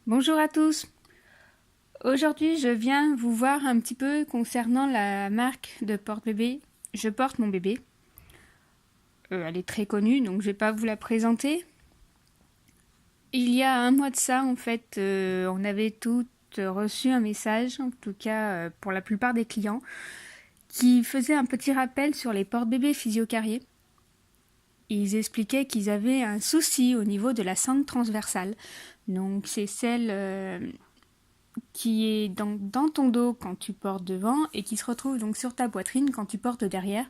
Bonjour à tous. Aujourd'hui, je viens vous voir un petit peu concernant la marque de porte-bébé. Je porte mon bébé. Elle est très connue, donc je vais pas vous la présenter. Il y a un mois de ça, en fait, on avait toutes reçu un message, en tout cas pour la plupart des clients, qui faisait un petit rappel sur les porte-bébés physio-carriers. Ils expliquaient qu'ils avaient un souci au niveau de la sangle transversale. Donc c'est celle qui est dans ton dos quand tu portes devant et qui se retrouve donc sur ta poitrine quand tu portes derrière.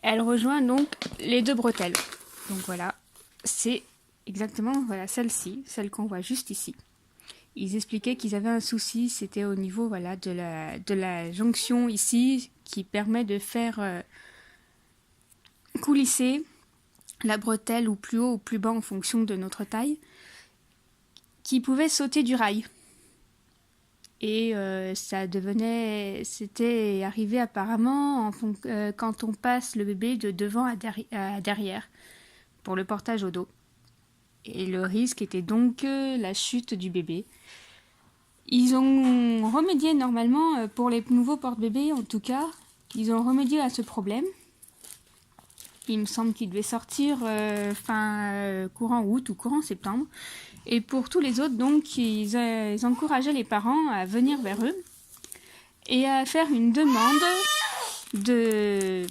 Elle rejoint donc les deux bretelles. Donc voilà, c'est exactement celle-ci, celle qu'on voit juste ici. Ils expliquaient qu'ils avaient un souci, c'était au niveau de la jonction ici qui permet de faire coulisser la bretelle ou plus haut ou plus bas en fonction de notre taille, qui pouvait sauter du rail. Et c'était arrivé apparemment quand on passe le bébé de devant à derrière pour le portage au dos. Et le risque était donc la chute du bébé. Ils ont remédié normalement pour les nouveaux porte-bébés, en tout cas, ils ont remédié à ce problème. Il me semble qu'il devait sortir courant août ou courant septembre. Et pour tous les autres, donc, ils encourageaient les parents à venir vers eux et à faire une demande de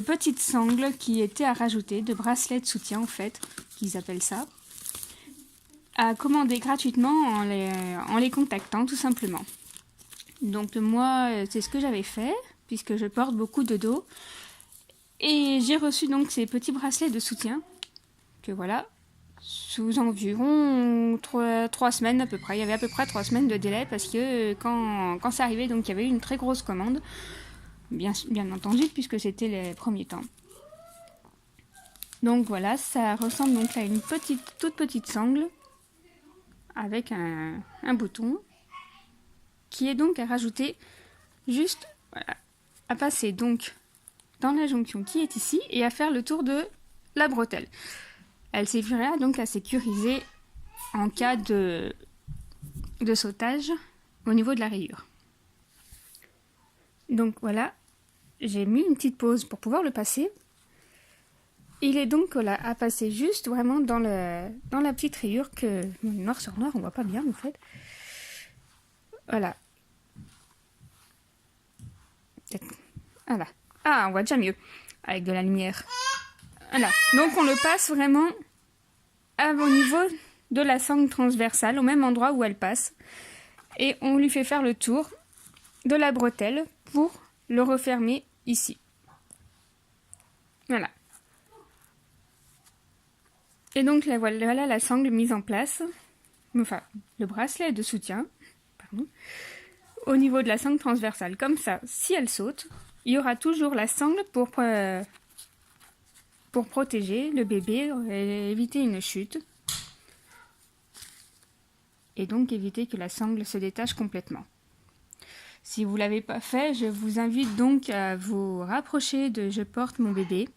petites sangles qui étaient à rajouter, de bracelets de soutien en fait, qu'ils appellent ça, à commander gratuitement en les contactant tout simplement. Donc moi, c'est ce que j'avais fait, puisque je porte beaucoup de dos. Et j'ai reçu donc ces petits bracelets de soutien, que voilà, sous environ 3 semaines à peu près. Il y avait à peu près 3 semaines de délai parce que quand ça arrivait, donc il y avait eu une très grosse commande, bien entendu, puisque c'était les premiers temps. Donc voilà, ça ressemble donc à une toute petite sangle avec un bouton qui est donc à rajouter juste à passer donc dans la jonction qui est ici et à faire le tour de la bretelle. Elle servira donc à sécuriser en cas de sautage au niveau de la rayure. Donc voilà, j'ai mis une petite pause pour pouvoir le passer. Il est donc là à passer juste vraiment dans la petite rayure que noir sur noir on voit pas bien en fait. Voilà. Voilà. Ah, on voit déjà mieux avec de la lumière. Voilà. Donc on le passe vraiment au niveau de la sangle transversale, au même endroit où elle passe. Et on lui fait faire le tour de la bretelle pour le refermer ici. Voilà. Et donc voilà la sangle mise en place. Enfin, le bracelet de soutien. Pardon. Au niveau de la sangle transversale. Comme ça, si elle saute, il y aura toujours la sangle pour protéger le bébé et éviter une chute. Et donc éviter que la sangle se détache complètement. Si vous ne l'avez pas fait, je vous invite donc à vous rapprocher de Je porte mon bébé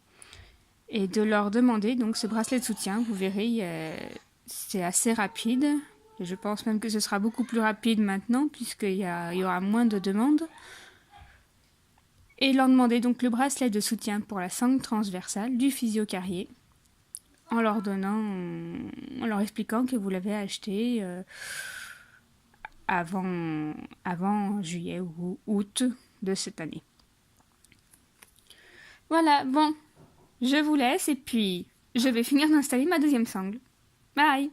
et de leur demander donc ce bracelet de soutien. Vous verrez, c'est assez rapide. Je pense même que ce sera beaucoup plus rapide maintenant puisqu'il y aura moins de demandes. Et leur demander donc le bracelet de soutien pour la sangle transversale du physio-carrier en leur expliquant que vous l'avez acheté avant juillet ou août de cette année. Voilà, bon, je vous laisse et puis je vais finir d'installer ma deuxième sangle. Bye!